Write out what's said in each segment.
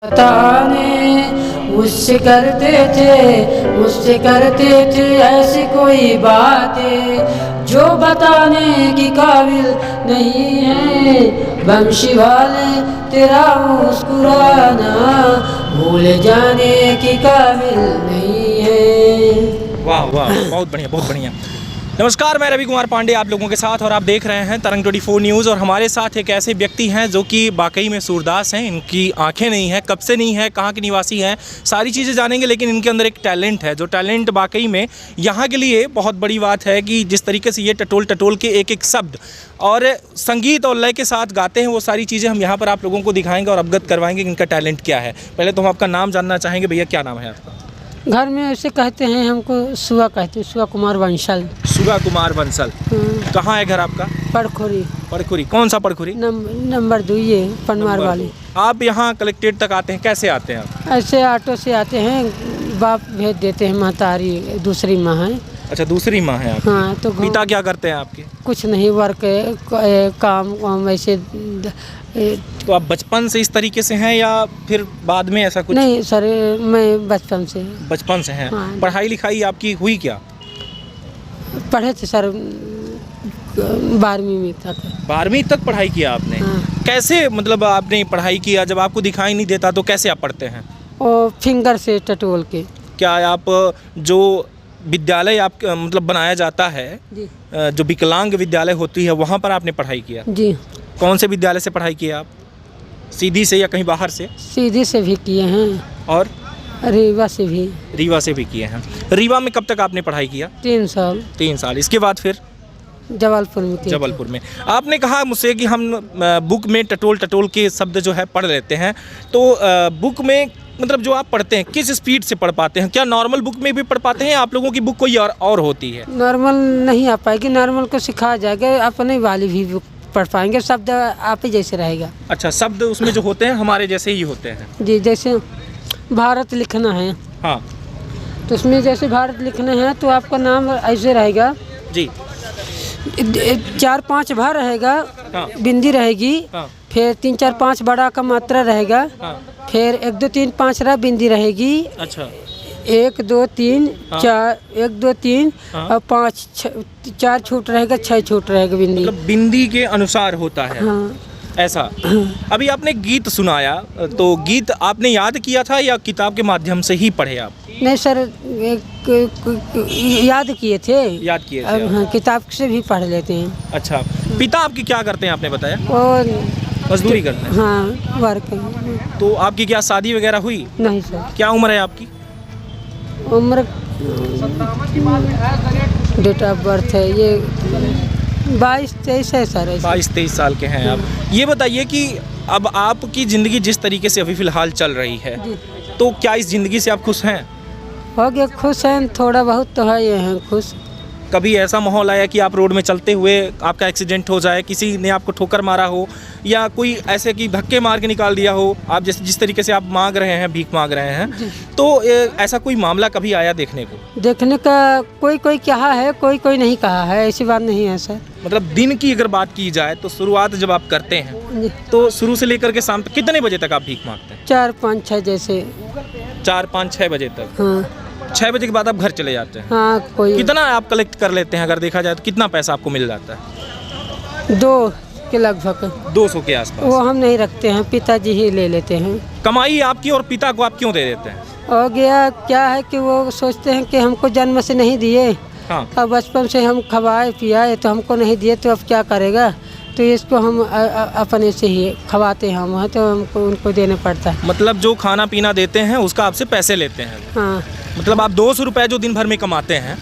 मुझसे करते थे ऐसी कोई बातें जो बताने की काबिल नहीं है। बंशी वाले तेरा मुस्कुराना भूल जाने की काबिल नहीं है। वाह वाह, बहुत बढ़िया बहुत बढ़िया। नमस्कार, मैं रवि कुमार पांडे आप लोगों के साथ और आप देख रहे हैं तरंग 24 न्यूज़। और हमारे साथ एक ऐसे व्यक्ति हैं जो कि वाकई में सूरदास हैं। इनकी आंखें नहीं हैं, कब से नहीं है, कहाँ के निवासी हैं, सारी चीज़ें जानेंगे। लेकिन इनके अंदर एक टैलेंट है, जो टैलेंट वाकई में यहाँ के लिए बहुत बड़ी बात है कि जिस तरीके से ये टटोल टटोल के एक एक शब्द और संगीत और लय के साथ गाते हैं, वो सारी चीज़ें हम यहाँ पर आप लोगों को दिखाएँगे और अवगत करवाएँगे कि इनका टैलेंट क्या है। पहले तो हम आपका नाम जानना चाहेंगे। भैया, क्या नाम है आपका? घर में ऐसे कहते हैं, हमको सुआ कहते हैं, सुआ कुमार बंसल। सुआ कुमार बंसल। कहाँ है घर आपका? पड़खुरी। पड़खुरी, कौन सा पड़खुरी? नंबर 2 ये पनवार वाली। आप यहाँ कलेक्ट्रेट तक आते हैं, कैसे आते हैं आप? ऐसे ऑटो से आते हैं, बाप भेज देते हैं, महतारी दूसरी माँ है। अच्छा, दूसरी माँ है आप? हाँ। तो पिता क्या करते हैं आपके? कुछ नहीं, वर्क काम ऐसे। तो आप बचपन से इस तरीके से हैं या फिर बाद में ऐसा कुछ? नहीं सर, मैं बचपन से हैं। हाँ। पढ़ाई लिखाई आपकी हुई क्या? पढ़े थे सर, 12वीं में तक। 12वीं तक पढ़ाई किया आपने? हाँ। कैसे मतलब आपने पढ़ाई किया, जब आपको दिखाई नहीं देता तो कैसे आप पढ़ते हैं? और फिंगर से टटोल के। क्या आप जो विद्यालय आप मतलब बनाया जाता है जी, जो विकलांग विद्यालय होती है, वहाँ पर आपने पढ़ाई किया? जी। कौन से विद्यालय से पढ़ाई किया आप? सीधी से या कहीं बाहर से? सीधी से भी किए हैं और रीवा से भी। रीवा से भी किए हैं। रीवा में कब तक आपने पढ़ाई किया? 3 साल। 3 साल। इसके बाद फिर जबलपुर में किया। जबलपुर में। आपने कहा मुझसे कि हम बुक में टटोल टटोल के शब्द जो है पढ़ लेते हैं, तो बुक में मतलब जो आप पढ़ते हैं किस स्पीड से पढ़ पाते हैं? क्या नॉर्मल बुक में भी पढ़ पाते हैं या आप लोगों की बुक कोई और होती है? नॉर्मल नहीं आ पाएगी, नॉर्मल को सिखा जाएगा, अपने वाली भी बुक पढ़ पाएंगे, शब्द आप ही जैसे रहेगा। अच्छा, शब्द उसमें जो होते हैं हमारे जैसे ही होते हैं? जी, जैसे भारत लिखना है। हाँ। तो उसमें जैसे भारत लिखना है तो आपका नाम ऐसे रहेगा जी। 4-5 भर रहेगा। हाँ। बिंदी रहेगी। हाँ। फिर 3-4-5 बड़ा का मात्रा रहेगा। हाँ। फिर 1-2-3-5 बिंदी रहेगी। अच्छा। 1-2-3 हाँ। 4 1-2-3 हाँ। और 5 4 छूट रहेगा, 6 छूट रहेगा बिंदी। मतलब बिंदी के अनुसार होता है। हाँ। ऐसा। अभी आपने गीत सुनाया, तो गीत आपने याद किया था या किताब के माध्यम से ही पढ़े आप? नहीं सर, याद किए थे। याद किए थे? अब हाँ, किताब से भी पढ़ लेते हैं। अच्छा। पिता आपकी क्या करते हैं आपने बताया? और मजदूरी करते हैं? हाँ, वर्क। तो आपकी क्या शादी वगैरह हुई? नहीं सर। क्या उम्र है आपकी? उम्र डेट ऑफ बर्थ है ये 22-23 है सर। 22-23 साल के हैं आप। ये बताइए कि अब आपकी ज़िंदगी जिस तरीके से अभी फ़िलहाल चल रही है, तो क्या इस ज़िंदगी से आप खुश हैं? हो गया खुश हैं, थोड़ा बहुत तो है, ये हैं खुश। कभी ऐसा माहौल आया कि आप रोड में चलते हुए आपका एक्सीडेंट हो जाए, किसी ने आपको ठोकर मारा हो या कोई ऐसे कि धक्के मार के निकाल दिया हो, आप जिस तरीके से आप मांग रहे हैं, भीख मांग रहे हैं, तो ऐसा कोई मामला कभी आया देखने को? देखने का कोई कहा है, कोई नहीं कहा है, ऐसी बात नहीं है सर। मतलब दिन की अगर बात की जाए तो शुरुआत जब आप करते हैं तो शुरू से लेकर के शाम तक कितने बजे तक आप भीख मांगते हैं? 4-5-6 जैसे। 4-5-6 बजे तक? हाँ। 6 बजे के बाद आप घर चले जाते हैं? हाँ। कोई कितना आप कलेक्ट कर लेते हैं अगर देखा जाए तो? कितना पैसा आपको मिल जाता है? 2 के लगभग। 200 के आसपास? वो हम नहीं रखते हैं, पिताजी ही ले लेते हैं। कमाई आपकी और पिता को आप क्यों दे देते हैं? हो गया क्या है कि वो सोचते हैं कि हमको जन्म से नहीं दिए। हाँ। अब बचपन से हम खवाए पियाए तो हमको नहीं दिए, तो अब क्या करेगा, तो इसको हम अपने से ही खवाते हैं हम, तो हमको उनको देना पड़ता है। मतलब जो खाना पीना देते हैं उसका आपसे पैसे लेते हैं? हाँ। मतलब आप 200 रुपये जो दिन भर में कमाते हैं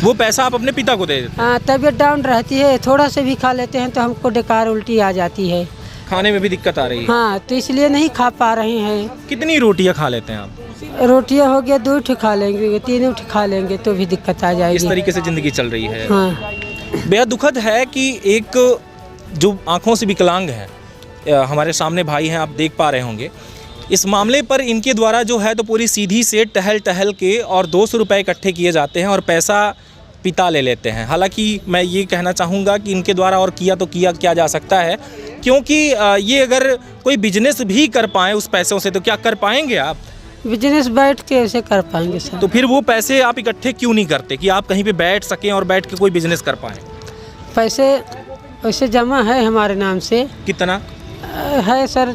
वो पैसा आप अपने पिता को दे देते हैं? हाँ, तबीयत डाउन रहती है, थोड़ा से भी खा लेते हैं तो हमको डकार उल्टी आ जाती है। खाने में भी दिक्कत आ रही है? हाँ, तो इसलिए नहीं खा पा रहे हैं। कितनी रोटियां खा लेते हैं आप? रोटियां हो गया 2 खा लेंगे, 3 खा लेंगे तो भी दिक्कत आ जाएगी। इस तरीके से ज़िंदगी चल रही है। हाँ। बेहद दुखद है कि एक जो आँखों से विकलांग है, हमारे सामने भाई हैं, आप देख पा रहे होंगे, इस मामले पर इनके द्वारा जो है तो पूरी सीधी से टहल के और 200 रुपये इकट्ठे किए जाते हैं और पैसा पिता ले लेते हैं। हालांकि मैं ये कहना चाहूँगा कि इनके द्वारा और किया तो किया क्या जा सकता है, क्योंकि ये अगर कोई बिजनेस भी कर पाएँ उस पैसों से तो क्या कर पाएंगे आप? बिजनेस बैठ के ऐसे कर पाएंगे सर। तो फिर वो पैसे आप इकट्ठे क्यों नहीं करते कि आप कहीं पे बैठ सकें और बैठ के कोई बिजनेस कर पाएँ? पैसे वैसे जमा है हमारे नाम से। कितना? है सर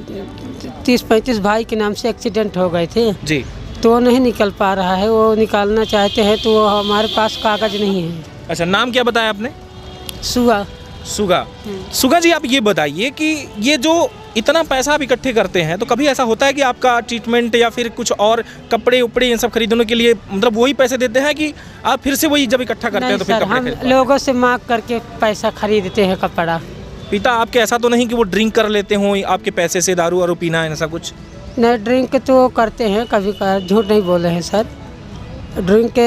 30-35 भाई के नाम से एक्सीडेंट हो गए थे जी। तो वो नहीं निकल पा रहा है, वो निकालना चाहते हैं तो वो हमारे पास कागज़ नहीं है। अच्छा, नाम क्या बताया आपने? सुगा। सुगा। सुगा जी, आप ये बताइए कि ये जो इतना पैसा आप इकट्ठे करते हैं तो कभी ऐसा होता है कि आपका ट्रीटमेंट या फिर कुछ और कपड़े उपड़े इन सब खरीदने के लिए मतलब वही पैसे देते हैं कि आप फिर से वही जब इकट्ठा करते हैं तो फिर सर, कपड़े हम खरीदते हैं? लोगों से मांग करके पैसा खरीदते हैं कपड़ा। पिता आपके ऐसा तो नहीं कि वो ड्रिंक कर लेते हों आपके पैसे से, दारू वारू पीना है ऐसा कुछ? नहीं, ड्रिंक तो करते हैं कभी कभार, झूठ नहीं बोले हैं सर। ड्रिंक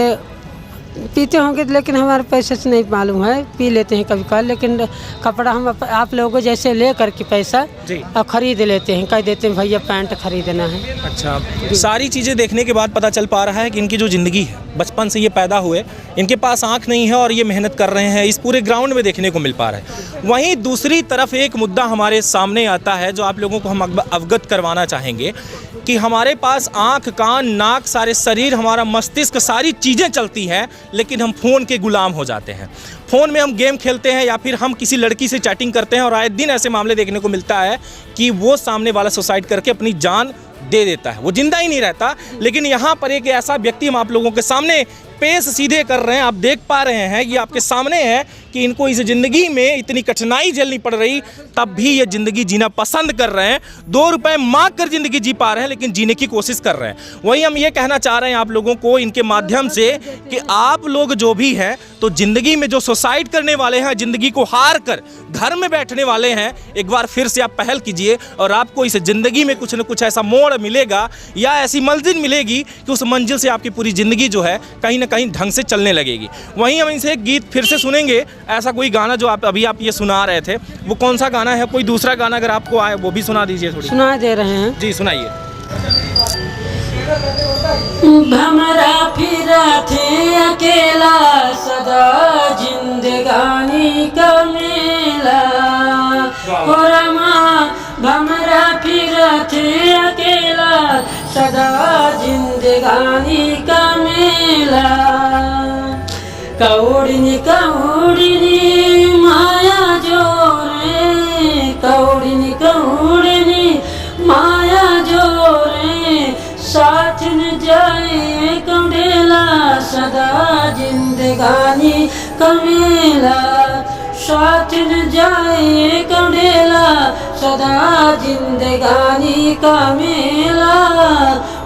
पीते होंगे लेकिन हमारे पैसे से नहीं मालूम है, पी लेते हैं कभी कभार, लेकिन कपड़ा हम आप लोगों जैसे ले करके पैसा जी और ख़रीद लेते हैं, कह देते हैं भैया पैंट खरीदना है। अच्छा, सारी चीज़ें देखने के बाद पता चल पा रहा है कि इनकी जो ज़िंदगी है, बचपन से ये पैदा हुए, इनके पास आंख नहीं है और ये मेहनत कर रहे हैं, इस पूरे ग्राउंड में देखने को मिल पा रहा है। वहीं दूसरी तरफ एक मुद्दा हमारे सामने आता है जो आप लोगों को हम अवगत करवाना चाहेंगे कि हमारे पास आंख, कान, नाक, सारे शरीर, हमारा मस्तिष्क, सारी चीज़ें चलती हैं, लेकिन हम फ़ोन के गुलाम हो जाते हैं। फ़ोन में हम गेम खेलते हैं या फिर हम किसी लड़की से चैटिंग करते हैं और आए दिन ऐसे मामले देखने को मिलता है कि वो सामने वाला सुसाइड करके अपनी जान दे देता है, वो जिंदा ही नहीं रहता। लेकिन यहाँ पर एक ऐसा व्यक्ति हम आप लोगों के सामने पेश सीधे कर रहे हैं, आप देख पा रहे हैं, ये आपके सामने है कि इनको इस ज़िंदगी में इतनी कठिनाई झेलनी पड़ रही, तब भी ये ज़िंदगी जीना पसंद कर रहे हैं। 2 रुपए मांग कर ज़िंदगी जी पा रहे हैं लेकिन जीने की कोशिश कर रहे हैं। वहीं हम ये कहना चाह रहे हैं आप लोगों को इनके माध्यम से कि आप लोग जो भी हैं तो ज़िंदगी में जो सुसाइड करने वाले हैं, ज़िंदगी को हार कर घर में बैठने वाले हैं, एक बार फिर से आप पहल कीजिए और आपको इस ज़िंदगी में कुछ न कुछ ऐसा मोड़ मिलेगा या ऐसी मंजिल मिलेगी कि उस मंजिल से आपकी पूरी ज़िंदगी जो है कहीं ना कहीं ढंग से चलने लगेगी। वहीं हम इनसे एक गीत फिर से सुनेंगे, ऐसा कोई गाना जो आप अभी ये सुना रहे थे, वो कौन सा गाना है? कोई दूसरा गाना अगर आपको आए वो भी सुना दीजिए थोड़ी। सुना दे रहे हैं जी, सुनाइए। भमरा फिरा थे अकेला सदा जिंदगानी का मेला, हो रमा भमरा फिरा थे अकेला सदा जिंदगानी का मेला। कौड़िनी कौड़िनी माया जोरे, कौड़िनी कौड़िनी माया जोरे, साथ न जाए कंडेला सदा जिंदगानी कमेला, साथ न जाए कंडेला सदा जिंदगानी का मेला।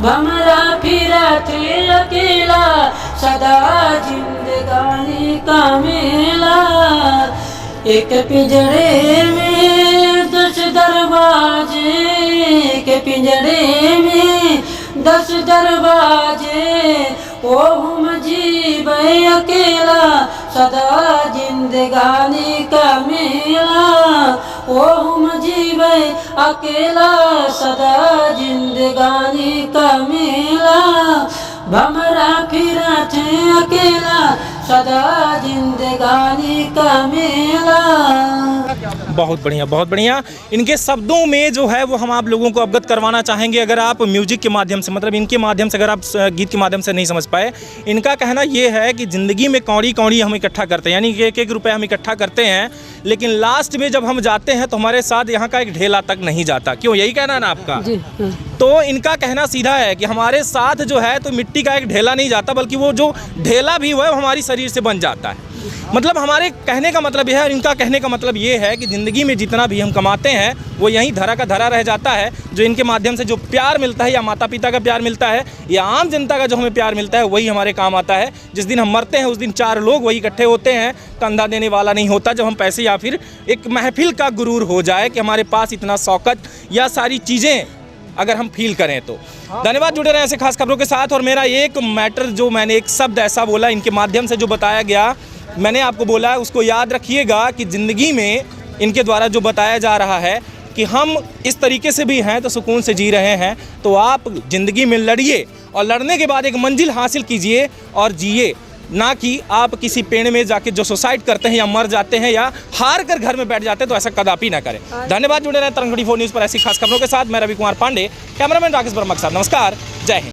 भमरा फिरा थे अकेला सदा जिंदगानी का मेला। एक पिंजरे में 10 दरवाजे, एक पिंजरे में 10 दरवाजे, ओ हम जीवे अकेला सदा जिंदगानी का मेला, ओ हम जीवे अकेला सदा जिंदगानी का मेला। भमरा फिरा थे अकेला सदा जिंदगानी का मेला। बहुत बढ़िया, बहुत बढ़िया। इनके शब्दों में जो है वो हम आप लोगों को अवगत करवाना चाहेंगे। अगर आप म्यूजिक के माध्यम से, मतलब इनके माध्यम से, अगर आप गीत के माध्यम से नहीं समझ पाए, इनका कहना ये है कि ज़िंदगी में कौड़ी कौड़ी हम इकट्ठा करते हैं, यानी कि 1-1 रुपये हम इकट्ठा करते हैं, लेकिन लास्ट में जब हम जाते हैं तो हमारे साथ यहाँ का एक ढेला तक नहीं जाता। क्यों, यही कहना है ना आपका? जी हाँ। तो इनका कहना सीधा है कि हमारे साथ जो है तो मिट्टी का एक ढेला नहीं जाता, बल्कि वो जो ढेला भी हुआ है वो हमारी शरीर से बन जाता है। मतलब हमारे कहने का मतलब यह है और इनका कहने का मतलब ये है कि ज़िंदगी में जितना भी हम कमाते हैं वो यहीं धरा का धरा रह जाता है। जो इनके माध्यम से जो प्यार मिलता है, या माता पिता का प्यार मिलता है, या आम जनता का जो हमें प्यार मिलता है, वही हमारे काम आता है। जिस दिन हम मरते हैं उस दिन 4 लोग वही इकट्ठे होते हैं, कंधा देने वाला नहीं होता। जब हम पैसे या फिर एक महफिल का गुरूर हो जाए कि हमारे पास इतना शौकत या सारी चीज़ें अगर हम फील करें तो। धन्यवाद, जुड़े रहे ऐसे खास खबरों के साथ। और मेरा एक मैटर, जो मैंने एक शब्द ऐसा बोला इनके माध्यम से जो बताया गया, मैंने आपको बोला है उसको याद रखिएगा कि ज़िंदगी में इनके द्वारा जो बताया जा रहा है कि हम इस तरीके से भी हैं तो सुकून से जी रहे हैं, तो आप ज़िंदगी में लड़िए और लड़ने के बाद एक मंजिल हासिल कीजिए और जिए। ना कि आप किसी पेड़ में जाके जो सुसाइड करते हैं या मर जाते हैं या हार कर घर में बैठ जाते हैं, तो ऐसा कदापि ना करें। धन्यवाद, जुड़े रहें तरंग 24 न्यूज़ पर ऐसी खास खबरों के साथ। मैं रवि कुमार पांडे, कैमरामैन राकेश वर्मा के साथ। नमस्कार, जय हिंद।